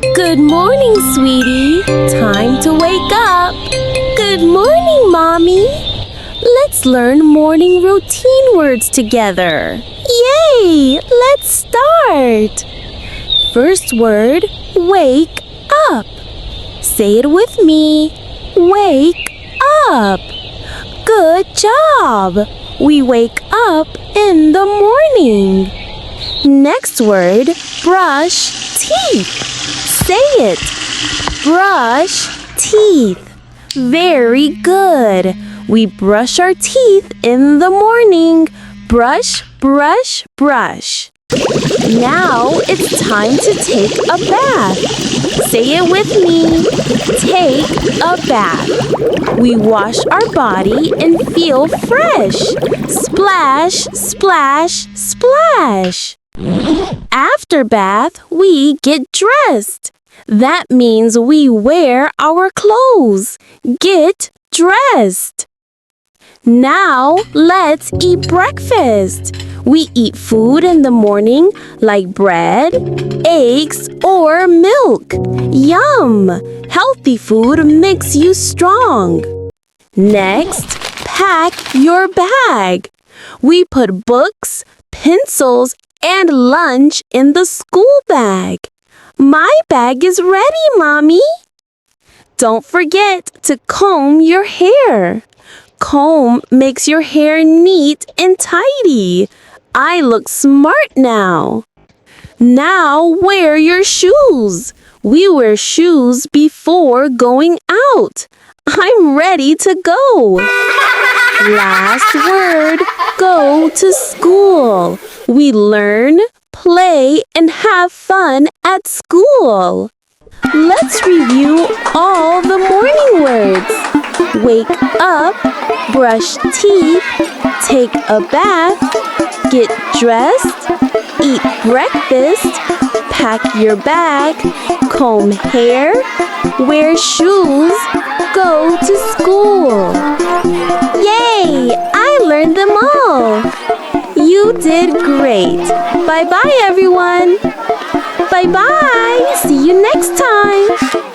Good morning, sweetie. Time to wake up. Good morning, Mommy. Let's learn morning routine words together. Yay! Let's start. First word, wake up. Say it with me. Wake up. Good job. We wake up in the morning. Next word, brush teeth. Say it. Brush teeth. Very good. We brush our teeth in the morning. Brush, brush, brush. Now it's time to take a bath. Say it with me. Take a bath. We wash our body and feel fresh. Splash, splash, splash. After bath, we get dressed. That means we wear our clothes. Get dressed. Now let's eat breakfast. We eat food in the morning like bread, eggs, or milk. Yum! Healthy food makes you strong. Next, pack your bag. We put books, pencils, and lunch in the school bag. My bag is ready, Mommy. Don't forget to comb your hair. Comb makes your hair neat and tidy. I look smart now. Now wear your shoes. We wear shoes before going out. I'm ready to go. Last word, go to school. We learn, play, and have fun at school. Let's review all the morning words. Wake up, brush teeth, take a bath, get dressed, eat breakfast, pack your bag, comb hair, wear shoes, go to school. Yay! I learned them all. You did great. Bye-bye, everyone. Bye-bye. See you next time.